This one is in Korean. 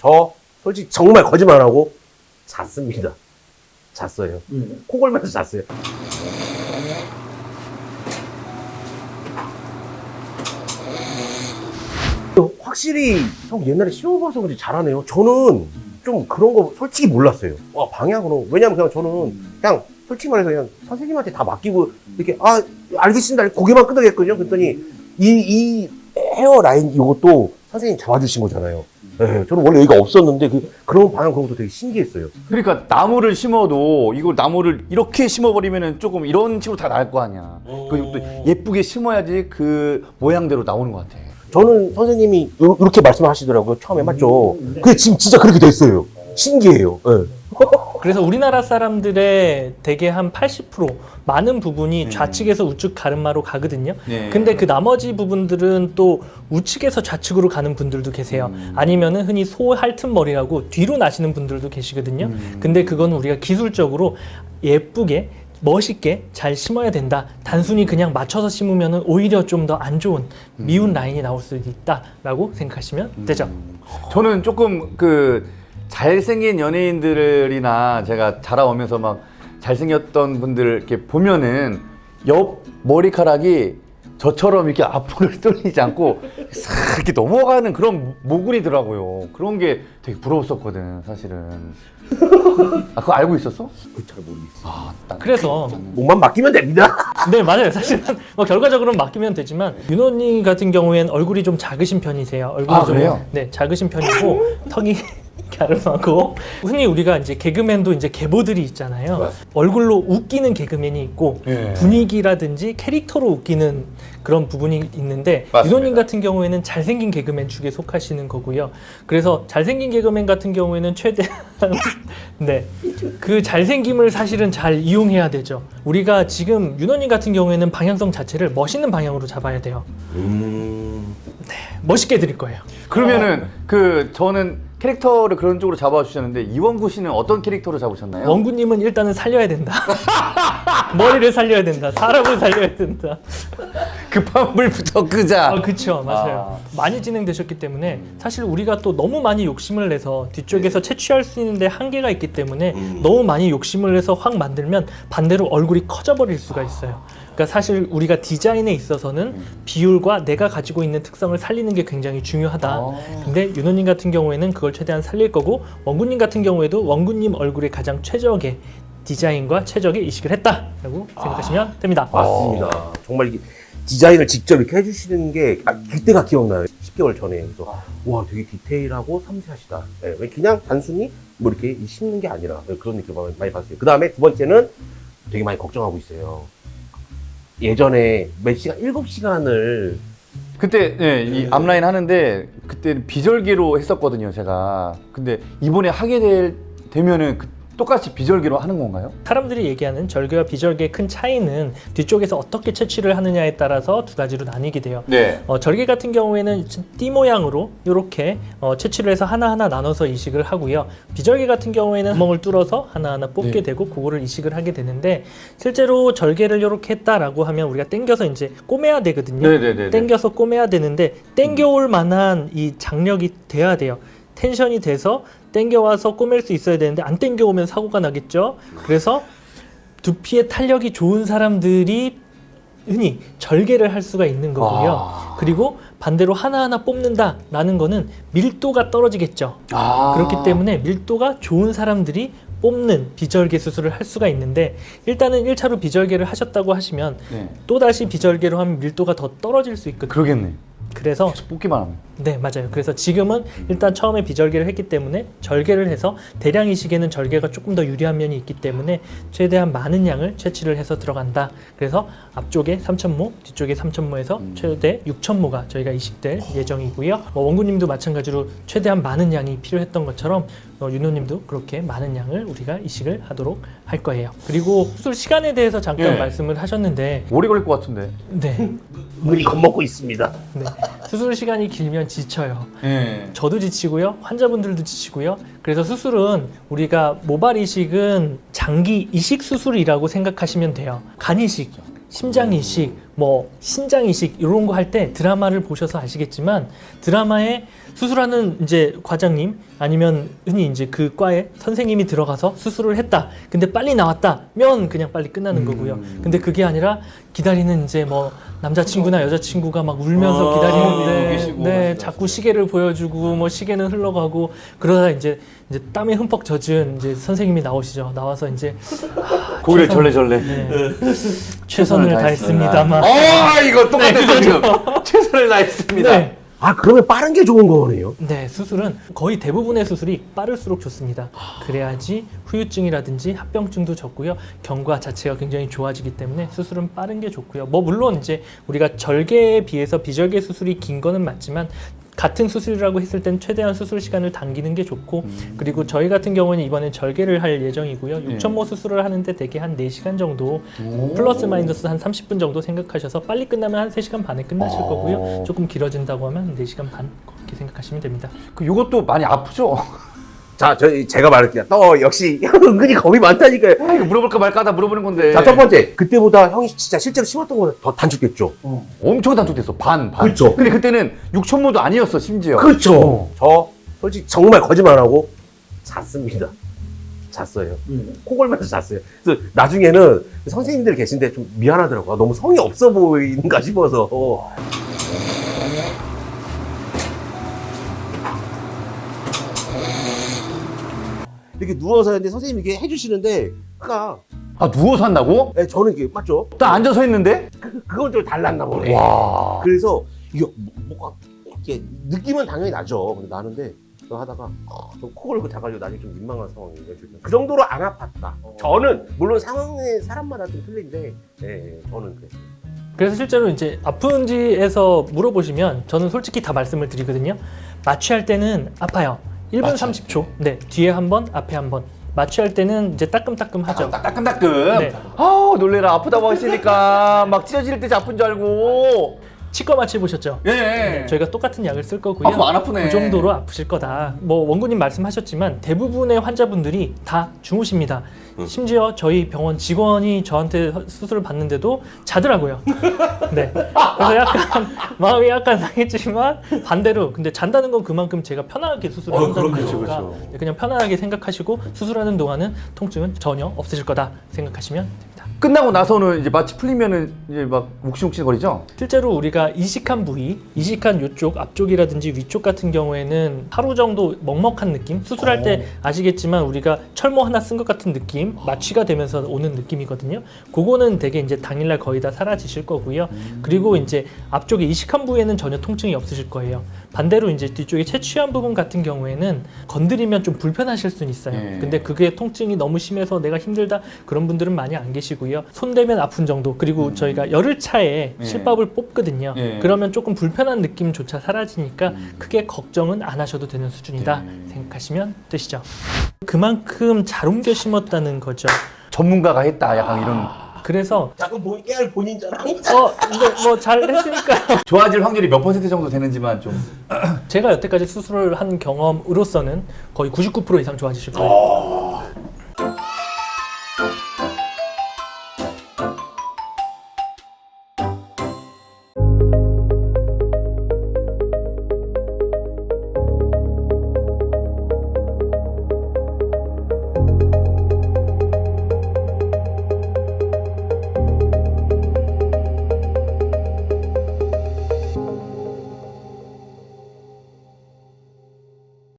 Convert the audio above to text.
저 솔직히 정말 거짓말 안 하고 잤습니다. 잤어요. 코 골면서 잤어요. 확실히 형 옛날에 시험봐서 그런지 잘하네요. 저는 좀 그런 거 솔직히 몰랐어요. 방향으로. 왜냐면 그냥 저는 그냥 솔직히 말해서 그냥 선생님한테 다 맡기고 이렇게 알겠습니다. 고개만 끄덕였거든요. 그랬더니 이 헤어라인 이것도 선생님 잡아주신 거잖아요. 네, 저는 원래 여기가 없었는데 그런 방향 그런 것도 되게 신기했어요. 그러니까 나무를 심어도 이거 나무를 이렇게 심어버리면은 조금 이런 식으로 다 나을 거 아니야. 그리고 또 예쁘게 심어야지 그 모양대로 나오는 것 같아. 저는 선생님이 이렇게 말씀하시더라고요. 처음에 맞죠? 근데 지금 진짜 그렇게 됐어요. 신기해요. 네. 그래서 우리나라 사람들의 대개 한 80% 많은 부분이 좌측에서 우측 가르마로 가거든요. 네. 근데 그 나머지 부분들은 또 우측에서 좌측으로 가는 분들도 계세요. 아니면은 흔히 소할튼머리라고 뒤로 나시는 분들도 계시거든요. 근데 그건 우리가 기술적으로 예쁘게 멋있게 잘 심어야 된다. 단순히 그냥 맞춰서 심으면 오히려 좀 더 안 좋은 미운 라인이 나올 수도 있다라고 생각하시면 되죠. 저는 조금 그 잘생긴 연예인들이나 제가 자라오면서 막 잘생겼던 분들 이렇게 보면은 옆 머리카락이 저처럼 이렇게 앞으로 쏠리지 않고 싹 이렇게 넘어가는 그런 모근이더라고요. 그런 게 되게 부러웠었거든, 사실은. 그거 알고 있었어? 잘 모르겠어요. 그래서 몸만 맡기면 됩니다. 네, 맞아요. 사실은 뭐 결과적으로는 맡기면 되지만 윤호님 같은 경우에는 얼굴이 좀 작으신 편이세요. 얼굴이 좀 그래요? 네, 작으신 편이고 턱이 갸름하고 흔히 우리가 이제 개그맨도 이제 계보들이 있잖아요. 맞습니다. 얼굴로 웃기는 개그맨이 있고 예. 분위기라든지 캐릭터로 웃기는 그런 부분이 있는데 맞습니다. 윤호님 같은 경우에는 잘생긴 개그맨 축에 속하시는 거고요. 그래서 잘생긴 개그맨 같은 경우에는 최대한 네, 그 잘생김을 사실은 잘 이용해야 되죠. 우리가 지금 윤호님 같은 경우에는 방향성 자체를 멋있는 방향으로 잡아야 돼요. 멋있게 드릴 거예요. 그러면은 그 저는 캐릭터를 그런 쪽으로 잡아주셨는데 이원구 씨는 어떤 캐릭터로 잡으셨나요? 원구님은 일단은 살려야 된다. 머리를 살려야 된다. 사람을 살려야 된다. 급한 불부터 끄자. 그쵸, 맞아요. 많이 진행되셨기 때문에 사실 우리가 또 너무 많이 욕심을 내서 뒤쪽에서 채취할 수 있는데 한계가 있기 때문에 너무 많이 욕심을 내서 확 만들면 반대로 얼굴이 커져버릴 수가 있어요. 그러니까 사실 우리가 디자인에 있어서는 비율과 내가 가지고 있는 특성을 살리는 게 굉장히 중요하다. 근데 윤호님 같은 경우에는 그걸 최대한 살릴 거고 원구님 같은 경우에도 원구님 얼굴에 가장 최적의 디자인과 최적의 이식을 했다라고 생각하시면 됩니다. 맞습니다. 정말 이게 디자인을 직접 이렇게 해주시는 게 그때가 기억나요. 10개월 전에. 그래서 와 되게 디테일하고 섬세하시다. 네, 그냥 단순히 뭐 이렇게 심는 게 아니라 그런 느낌을 많이 받았어요. 그 다음에 두 번째는 되게 많이 걱정하고 있어요. 예전에 몇 시간, 7시간을 그때 이 앞라인 하는데 그때는 비절개로 했었거든요, 제가. 근데 이번에 하게 되면은 똑같이 비절개로 하는 건가요? 사람들이 얘기하는 절개와 비절개의 큰 차이는 뒤쪽에서 어떻게 채취를 하느냐에 따라서 두 가지로 나뉘게 돼요. 네. 절개 같은 경우에는 띠 모양으로 이렇게 채취를 해서 하나하나 나눠서 이식을 하고요. 비절개 같은 경우에는 구멍을 뚫어서 하나하나 뽑게 되고 그거를 이식을 하게 되는데 실제로 절개를 이렇게 했다라고 하면 우리가 당겨서 이제 꼬매야 되거든요. 네네네. 당겨서 꼬매야 되는데 당겨올 만한 이 장력이 돼야 돼요. 텐션이 돼서 당겨와서 꼬맬 수 있어야 되는데 안 당겨오면 사고가 나겠죠. 그래서 두피의 탄력이 좋은 사람들이 흔히 절개를 할 수가 있는 거고요. 그리고 반대로 하나하나 뽑는다라는 거는 밀도가 떨어지겠죠. 그렇기 때문에 밀도가 좋은 사람들이 뽑는 비절개 수술을 할 수가 있는데 일단은 1차로 비절개를 하셨다고 하시면 또다시 비절개로 하면 밀도가 더 떨어질 수 있거든요. 그러겠네. 그래서 뽑기만 하면. 네, 맞아요. 그래서 지금은 일단 처음에 비절개를 했기 때문에 절개를 해서 대량 이식에는 절개가 조금 더 유리한 면이 있기 때문에 최대한 많은 양을 채취를 해서 들어간다. 그래서 앞쪽에 3,000모, 뒤쪽에 3,000모에서 최대 6,000모가 저희가 이식될 예정이고요. 원구님도 마찬가지로 최대한 많은 양이 필요했던 것처럼 윤호님도 그렇게 많은 양을 우리가 이식을 하도록 할 거예요. 그리고 수술 시간에 대해서 잠깐 말씀을 하셨는데 오래 걸릴 것 같은데. 네, 물이 겁먹고 있습니다. 네. 수술 시간이 길면 지쳐요. 네. 저도 지치고요. 환자분들도 지치고요. 그래서 수술은 우리가 모발 이식은 장기 이식 수술이라고 생각하시면 돼요. 간 이식, 심장 이식, 뭐 신장 이식 이런 거 할 때 드라마를 보셔서 아시겠지만 드라마에 수술하는 이제 과장님 아니면 흔히 이제 그 과에 선생님이 들어가서 수술을 했다. 근데 빨리 나왔다면 그냥 빨리 끝나는 거고요. 근데 그게 아니라 기다리는 이제 뭐 남자친구나 여자친구가 막 울면서 기다리는데 계시고, 네, 맞아, 자꾸 시계를 보여주고 뭐 시계는 흘러가고 그러다 이제 땀에 흠뻑 젖은 이제 선생님이 나오시죠. 나와서 이제 고개를 절레절레. 네, 최선을 다했습니다만. 이거 똑같아요 지금. 최선을 다했습니다. 네. 아, 그러면 빠른 게 좋은 거네요. 네, 수술은 거의 대부분의 수술이 빠를수록 좋습니다. 그래야지 후유증이라든지 합병증도 적고요. 경과 자체가 굉장히 좋아지기 때문에 수술은 빠른 게 좋고요. 뭐 물론 이제 우리가 절개에 비해서 비절개 수술이 긴 거는 맞지만 같은 수술이라고 했을 땐 최대한 수술 시간을 당기는 게 좋고 그리고 저희 같은 경우는 이번에 절개를 할 예정이고요. 육천모 수술을 하는데 대개 한 4시간 정도 플러스 마이너스 한 30분 정도 생각하셔서 빨리 끝나면 한 3시간 반에 끝나실 거고요. 조금 길어진다고 하면 4시간 반 그렇게 생각하시면 됩니다. 그 요것도 많이 아프죠? 자, 제가 말할게요. 또 역시 은근히 겁이 많다니까요. 이거 물어볼까 말까 하다 물어보는 건데. 자, 첫 번째, 그때보다 형이 진짜 실제로 심었던 거보다 더 단축됐죠. 엄청 단축됐어. 반. 그렇죠. 근데 그때는 6천모도 아니었어 심지어. 그렇죠. 저 솔직히 정말 거짓말 안 하고 잤습니다. 잤어요. 코 골면서 잤어요. 그래서 나중에는 선생님들 계신데 좀 미안하더라고요. 너무 성의 없어 보이는가 싶어서. 이렇게 누워서 했는데 선생님이 이게 해주시는데 그니까 아 누워서 한다고? 네, 저는 이게 맞죠? 나 앉아서 했는데? 그건 좀 달랐나 보네. 와. 그래서 이게 뭐가 이렇게 느낌은 당연히 나죠. 근데 나는데 저 하다가 코 골고 자가지고 나중에 좀 민망한 상황이에요. 그 정도로 안 아팠다. 저는 물론 상황의 사람마다 좀 틀린데, 네, 저는 그랬어요. 그래서 실제로 이제 아픈지에서 물어보시면 저는 솔직히 다 말씀을 드리거든요. 마취할 때는 아파요. 1분 30초. 네, 뒤에 한 번, 앞에 한 번. 마취할 때는 이제 따끔따끔 하죠. 따끔따끔. 네. 아 놀래라 아프다고 하시니까 막 찢어질 때 아픈 줄 알고. 치과 마취 보셨죠? 예. 네, 저희가 똑같은 약을 쓸 거고요. 아, 그거 안 아프네. 그 정도로 아프실 거다. 뭐 원고님 말씀하셨지만 대부분의 환자분들이 다 주무십니다. 심지어 저희 병원 직원이 저한테 수술을 받는데도 자더라고요. 네. 그래서 약간 마음이 약간 상했지만 반대로 근데 잔다는 건 그만큼 제가 편하게 수술을 한다는 그렇죠, 거니까 그렇죠. 그냥 편안하게 생각하시고 수술하는 동안은 통증은 전혀 없으실 거다 생각하시면 됩니다. 끝나고 나서는 이제 마취 풀리면은 이제 막 욱신욱신 거리죠? 실제로 우리가 이식한 부위, 이식한 이쪽 앞쪽이라든지 위쪽 같은 경우에는 하루 정도 먹먹한 느낌? 수술할 때 아시겠지만 우리가 철모 하나 쓴 것 같은 느낌, 마취가 되면서 오는 느낌이거든요. 그거는 되게 이제 당일날 거의 다 사라지실 거고요. 그리고 이제 앞쪽에 이식한 부위에는 전혀 통증이 없으실 거예요. 반대로 이제 뒤쪽에 채취한 부분 같은 경우에는 건드리면 좀 불편하실 수는 있어요. 네. 근데 그게 통증이 너무 심해서 내가 힘들다 그런 분들은 많이 안 계시고요. 손대면 아픈 정도. 그리고 저희가 열흘 차에 네. 실밥을 뽑거든요. 네. 그러면 조금 불편한 느낌조차 사라지니까 크게 걱정은 안 하셔도 되는 수준이다 생각하시면 되시죠. 그만큼 잘 옮겨 심었다는 거죠. 전문가가 했다 약간 이런. 그래서 자꾸 깨알 본인 자랑. 근데 뭐 잘 했으니까 좋아질 확률이 몇 퍼센트 정도 되는지만 좀. 제가 여태까지 수술을 한 경험으로서는 거의 99% 이상 좋아지실 거예요.